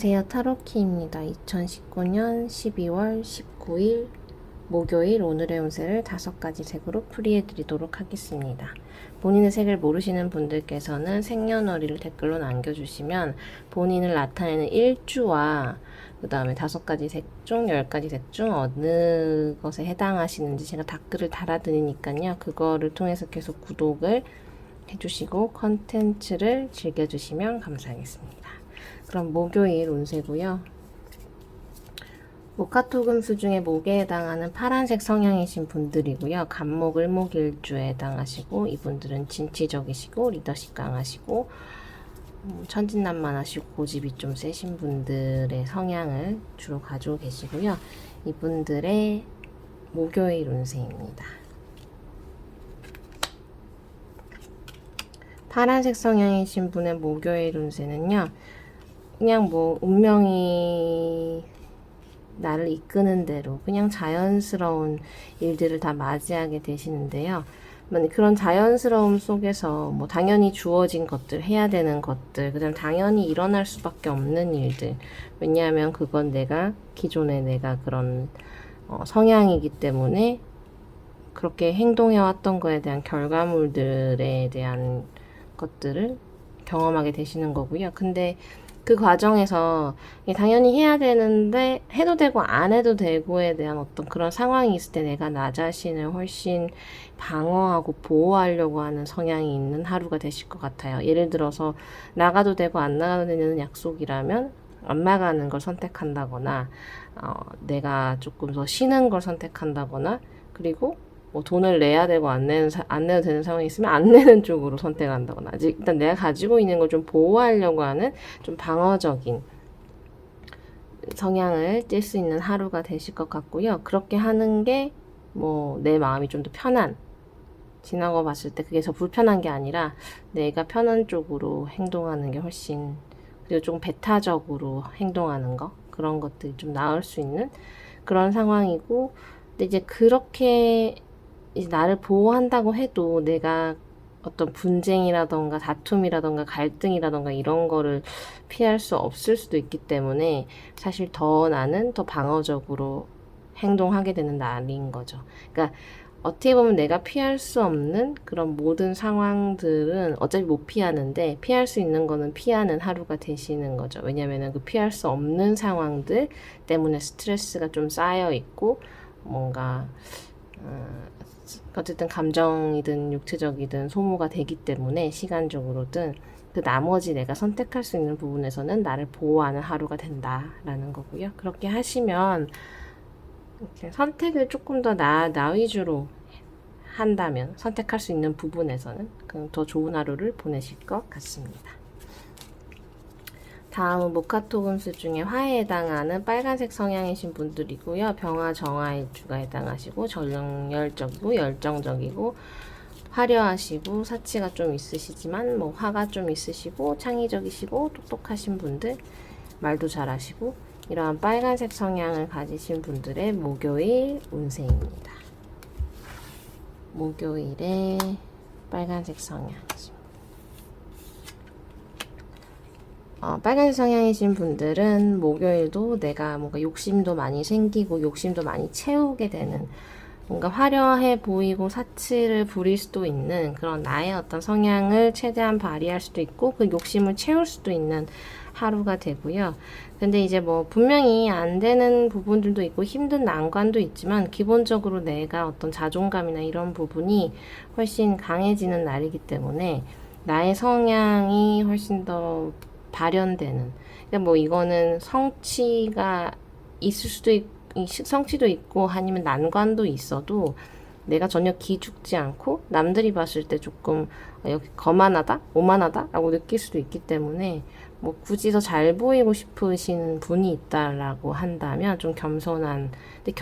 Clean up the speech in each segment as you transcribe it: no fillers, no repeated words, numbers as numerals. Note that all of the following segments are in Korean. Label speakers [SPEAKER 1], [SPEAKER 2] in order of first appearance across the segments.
[SPEAKER 1] 안녕하세요. 타로키입니다. 2019년 12월 19일 목요일 오늘의 운세를 5가지 색으로 풀이해 드리도록 하겠습니다. 본인의 색을 모르시는 분들께서는 생년월일을 댓글로 남겨주시면 본인을 나타내는 일주와 그 다음에 5가지 색 중 10가지 색 중 어느 것에 해당하시는지 제가 댓글을 달아드리니까요. 그거를 통해서 계속 구독을 해주시고 컨텐츠를 즐겨주시면 감사하겠습니다. 그럼 목요일 운세고요. 목화토금수 중에 목에 해당하는 파란색 성향이신 분들이고요. 간목, 을목, 일주에 해당하시고 이분들은 진취적이시고 리더십 강하시고 천진난만하시고 고집이 좀 세신 분들의 성향을 주로 가지고 계시고요. 이분들의 목요일 운세입니다. 파란색 성향이신 분의 목요일 운세는요. 그냥 뭐 운명이 나를 이끄는 대로 그냥 자연스러운 일들을 다 맞이하게 되시는데요. 그런 자연스러움 속에서 뭐 당연히 주어진 것들, 해야 되는 것들, 그다음 당연히 일어날 수밖에 없는 일들. 왜냐하면 그건 기존에 내가 그런 성향이기 때문에 그렇게 행동해왔던 거에 대한 결과물들에 대한 것들을 경험하게 되시는 거고요. 근데 그 과정에서 당연히 해야 되는데 해도 되고 안 해도 되고에 대한 어떤 그런 상황이 있을 때 내가 나 자신을 훨씬 방어하고 보호하려고 하는 성향이 있는 하루가 되실 것 같아요. 예를 들어서 나가도 되고 안 나가도 되는 약속이라면 안 나가는 걸 선택한다거나 내가 조금 더 쉬는 걸 선택한다거나 그리고 뭐 돈을 내야 되고 안 내도 되는 상황이 있으면 안 내는 쪽으로 선택한다거나 일단 내가 가지고 있는 걸 좀 보호하려고 하는 좀 방어적인 성향을 띌 수 있는 하루가 되실 것 같고요. 그렇게 하는 게 뭐 내 마음이 좀 더 편한 지나고 봤을 때 그게 더 불편한 게 아니라 내가 편한 쪽으로 행동하는 게 훨씬 그리고 좀 배타적으로 행동하는 거 그런 것들이 좀 나을 수 있는 그런 상황이고 근데 이제 그렇게 이제 나를 보호한다고 해도 내가 어떤 분쟁이라던가 다툼이라던가 갈등이라던가 이런 거를 피할 수 없을 수도 있기 때문에 사실 나는 더 방어적으로 행동하게 되는 날인 거죠. 그러니까 어떻게 보면 내가 피할 수 없는 그런 모든 상황들은 어차피 못 피하는데 피할 수 있는 거는 피하는 하루가 되시는 거죠. 왜냐면은 그 피할 수 없는 상황들 때문에 스트레스가 좀 쌓여 있고 뭔가 어쨌든 감정이든 육체적이든 소모가 되기 때문에 시간적으로든 그 나머지 내가 선택할 수 있는 부분에서는 나를 보호하는 하루가 된다라는 거고요. 그렇게 하시면 이렇게 선택을 조금 더 나 위주로 한다면 선택할 수 있는 부분에서는 더 좋은 하루를 보내실 것 같습니다. 다음은 목화토금수 중에 화에 해당하는 빨간색 성향이신 분들이고요. 병화, 정화일주가 해당하시고 정열적이고 열정적이고 화려하시고 사치가 좀 있으시지만 뭐 화가 좀 있으시고 창의적이시고 똑똑하신 분들 말도 잘하시고 이러한 빨간색 성향을 가지신 분들의 목요일 운세입니다. 목요일에 빨간색 성향이십니다. 빨간색 성향이신 분들은 목요일도 내가 뭔가 욕심도 많이 생기고 욕심도 많이 채우게 되는 뭔가 화려해 보이고 사치를 부릴 수도 있는 그런 나의 어떤 성향을 최대한 발휘할 수도 있고 그 욕심을 채울 수도 있는 하루가 되고요. 근데 이제 뭐 분명히 안 되는 부분들도 있고 힘든 난관도 있지만 기본적으로 내가 어떤 자존감이나 이런 부분이 훨씬 강해지는 날이기 때문에 나의 성향이 훨씬 더 발현되는 그러니까 뭐 이거는 성취가 있을 수도 성취도 있고 아니면 난관도 있어도 내가 전혀 기죽지 않고 남들이 봤을 때 조금 여기 거만하다, 오만하다 라고 느낄 수도 있기 때문에 뭐 굳이 더 잘 보이고 싶으신 분이 있다라고 한다면 좀 겸손한 근데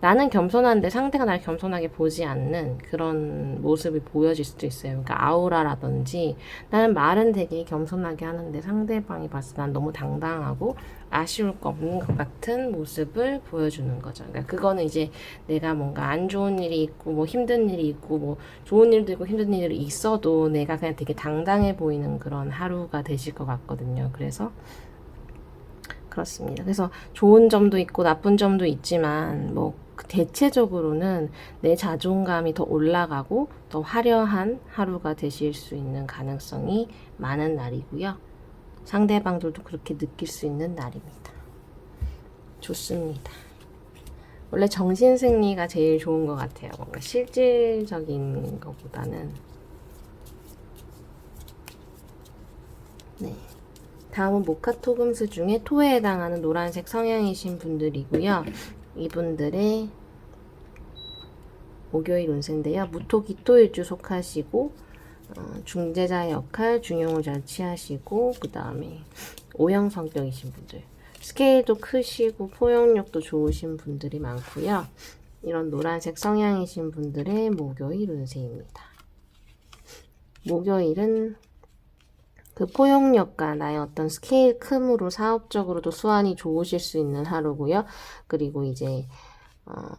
[SPEAKER 1] 나는 겸손한데 상대가 날 겸손하게 보지 않는 그런 모습이 보여질 수도 있어요. 그러니까 아우라라든지 나는 말은 되게 겸손하게 하는데 상대방이 봤을 때 난 너무 당당하고 아쉬울 거 없는 것 같은 모습을 보여주는 거죠. 그러니까 그거는 이제 내가 뭔가 안 좋은 일이 있고 뭐 힘든 일이 있고 뭐 좋은 일도 있고 힘든 일이 있어도 내가 그냥 되게 당당해 보이는 그런 하루가 되실 것 같거든요. 그래서 그렇습니다. 그래서 좋은 점도 있고 나쁜 점도 있지만 뭐 대체적으로는 내 자존감이 더 올라가고 더 화려한 하루가 되실 수 있는 가능성이 많은 날이고요. 상대방들도 그렇게 느낄 수 있는 날입니다. 좋습니다. 원래 정신승리가 제일 좋은 것 같아요. 뭔가 실질적인 것보다는. 네. 다음은 모카토금수 중에 토에 해당하는 노란색 성향이신 분들이고요. 이분들의 목요일 운세인데요. 무토 기토일주 속하시고 중재자 역할, 중용을 잘 취하시고 그 다음에 O형 성격이신 분들, 스케일도 크시고 포용력도 좋으신 분들이 많고요. 이런 노란색 성향이신 분들의 목요일 운세입니다. 목요일은 그 포용력과 나의 어떤 스케일 큼으로 사업적으로도 수완이 좋으실 수 있는 하루고요. 그리고 이제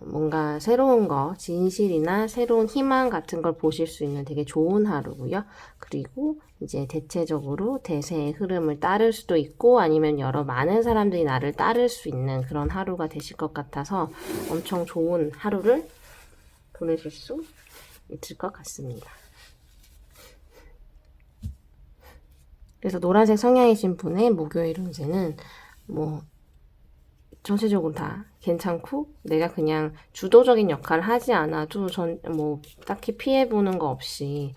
[SPEAKER 1] 뭔가 새로운 거, 진실이나 새로운 희망 같은 걸 보실 수 있는 되게 좋은 하루고요. 그리고 이제 대체적으로 대세의 흐름을 따를 수도 있고 아니면 많은 사람들이 나를 따를 수 있는 그런 하루가 되실 것 같아서 엄청 좋은 하루를 보내실 수 있을 것 같습니다. 그래서 노란색 성향이신 분의 목요일 운세는 뭐 전체적으로 다 괜찮고 내가 그냥 주도적인 역할을 하지 않아도 뭐 딱히 피해보는 거 없이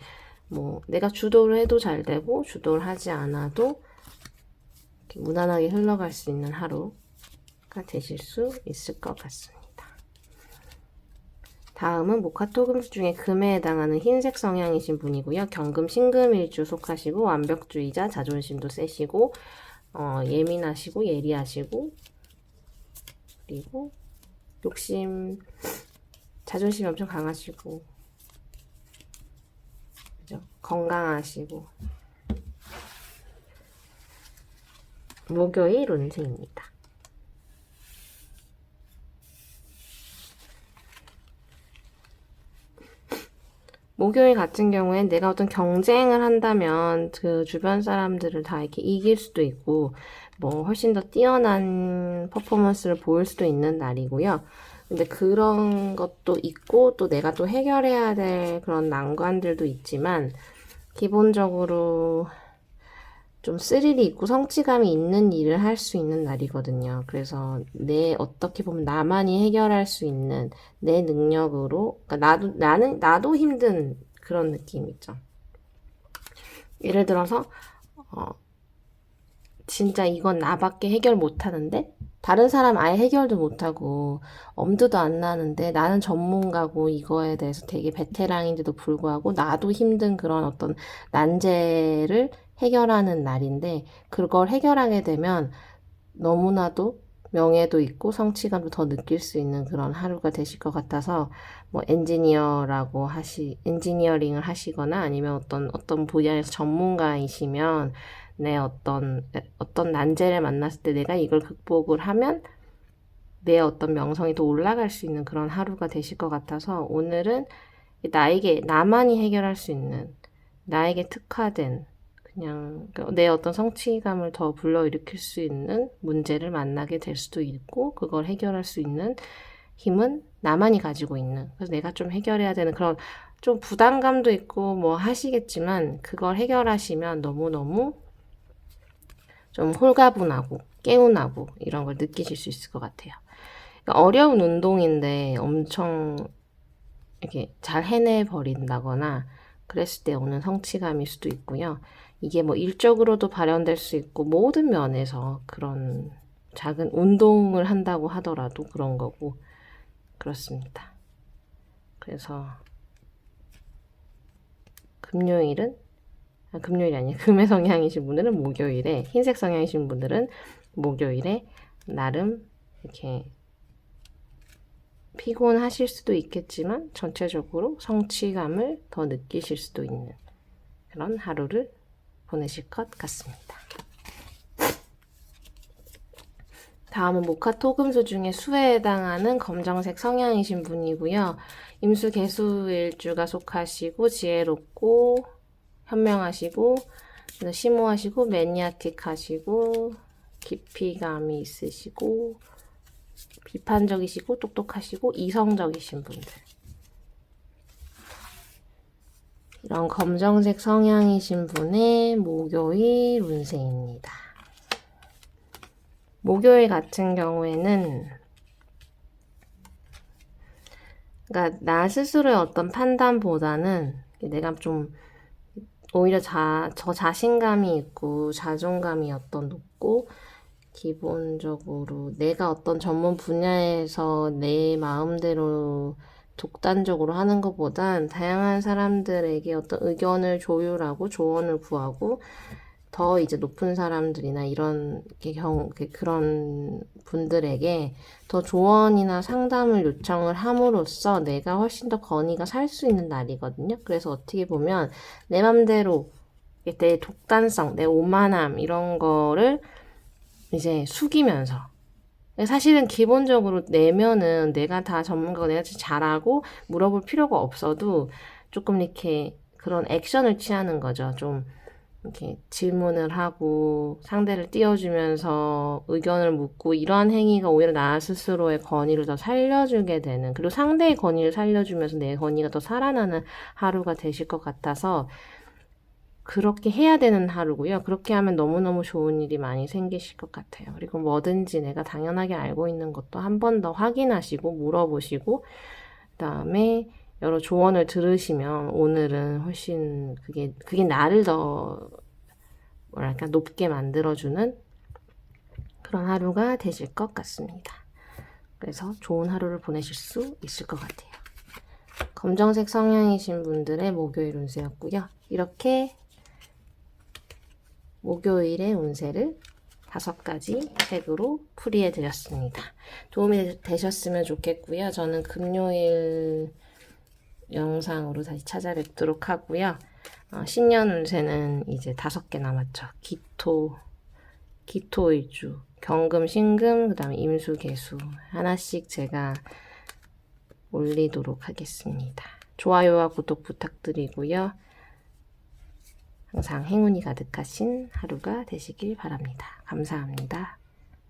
[SPEAKER 1] 뭐 내가 주도를 해도 잘 되고 주도를 하지 않아도 이렇게 무난하게 흘러갈 수 있는 하루가 되실 수 있을 것 같습니다. 다음은 모카토금수 중에 금에 해당하는 흰색 성향이신 분이고요. 경금 신금일주 속하시고 완벽주의자, 자존심도 세시고 예민하시고 예리하시고 그리고 욕심, 자존심이 엄청 강하시고 그죠? 건강하시고 목요일 운세입니다. 목요일 같은 경우엔 내가 어떤 경쟁을 한다면 그 주변 사람들을 다 이렇게 이길 수도 있고 뭐 훨씬 더 뛰어난 퍼포먼스를 보일 수도 있는 날이고요. 근데 그런 것도 있고 또 내가 또 해결해야 될 그런 난관들도 있지만 기본적으로 좀 스릴이 있고 성취감이 있는 일을 할 수 있는 날이거든요. 그래서 어떻게 보면 나만이 해결할 수 있는 내 능력으로, 그러니까 나도 힘든 그런 느낌 있죠. 예를 들어서, 진짜 이건 나밖에 해결 못 하는데, 다른 사람 아예 해결도 못하고, 엄두도 안 나는데, 나는 전문가고 이거에 대해서 되게 베테랑인데도 불구하고, 나도 힘든 그런 어떤 난제를 해결하는 날인데 그걸 해결하게 되면 너무나도 명예도 있고 성취감도 더 느낄 수 있는 그런 하루가 되실 것 같아서 뭐 엔지니어링을 하시거나 아니면 어떤 분야에서 전문가이시면 내 어떤 난제를 만났을 때 내가 이걸 극복을 하면 내 어떤 명성이 더 올라갈 수 있는 그런 하루가 되실 것 같아서 오늘은 나만이 해결할 수 있는 나에게 특화된 그냥 내 어떤 성취감을 더 불러일으킬 수 있는 문제를 만나게 될 수도 있고 그걸 해결할 수 있는 힘은 나만이 가지고 있는 그래서 내가 좀 해결해야 되는 그런 좀 부담감도 있고 뭐 하시겠지만 그걸 해결하시면 너무너무 좀 홀가분하고 개운하고 이런 걸 느끼실 수 있을 것 같아요. 그러니까 어려운 운동인데 엄청 이렇게 잘 해내버린다거나 그랬을 때 오는 성취감일 수도 있고요. 이게 뭐 일적으로도 발현될 수 있고 모든 면에서 그런 작은 운동을 한다고 하더라도 그런 거고 그렇습니다. 그래서 금요일이 아니에요. 금의 성향이신 분들은 목요일에 흰색 성향이신 분들은 목요일에 나름 이렇게 피곤하실 수도 있겠지만 전체적으로 성취감을 더 느끼실 수도 있는 그런 하루를 보내실 것 같습니다. 다음은 모카토금수 중에 수에 해당하는 검정색 성향이신 분이고요. 임수 개수일주가 속하시고 지혜롭고 현명하시고 심오하시고 매니아틱하시고 깊이감이 있으시고 비판적이시고 똑똑하시고 이성적이신 분들, 이런 검정색 성향이신 분의 목요일 운세입니다. 목요일 같은 경우에는 그러니까 나 스스로의 어떤 판단보다는 내가 좀 오히려 저 자신감이 있고 자존감이 높고 기본적으로 내가 어떤 전문 분야에서 내 마음대로 독단적으로 하는 것보단 다양한 사람들에게 어떤 의견을 조율하고 조언을 구하고 더 이제 높은 사람들이나 이런 그런 분들에게 더 조언이나 상담을 요청을 함으로써 내가 훨씬 더 건의가 살 수 있는 날이거든요. 그래서 어떻게 보면 내 맘대로 내 독단성, 내 오만함 이런 거를 이제 숙이면서, 사실은 기본적으로 내면은 내가 다 전문가고 내가 잘하고 물어볼 필요가 없어도 조금 이렇게 그런 액션을 취하는 거죠. 좀 이렇게 질문을 하고 상대를 띄워주면서 의견을 묻고 이러한 행위가 오히려 나 스스로의 권위를 더 살려주게 되는, 그리고 상대의 권위를 살려주면서 내 권위가 더 살아나는 하루가 되실 것 같아서 그렇게 해야 되는 하루고요. 그렇게 하면 너무너무 좋은 일이 많이 생기실 것 같아요. 그리고 뭐든지 내가 당연하게 알고 있는 것도 한 번 더 확인하시고 물어보시고 그다음에 여러 조언을 들으시면 오늘은 훨씬 그게 나를 더 뭐랄까 높게 만들어주는 그런 하루가 되실 것 같습니다. 그래서 좋은 하루를 보내실 수 있을 것 같아요. 검정색 성향이신 분들의 목요일 운세였고요. 이렇게 목요일의 운세를 5가지 색으로 풀이해 드렸습니다. 도움이 되셨으면 좋겠고요. 저는 금요일 영상으로 다시 찾아뵙도록 하고요. 신년 운세는 이제 5개 남았죠. 기토일주, 경금, 신금, 그 다음에 임수, 개수 하나씩 제가 올리도록 하겠습니다. 좋아요와 구독 부탁드리고요. 항상 행운이 가득하신 하루가 되시길 바랍니다. 감사합니다.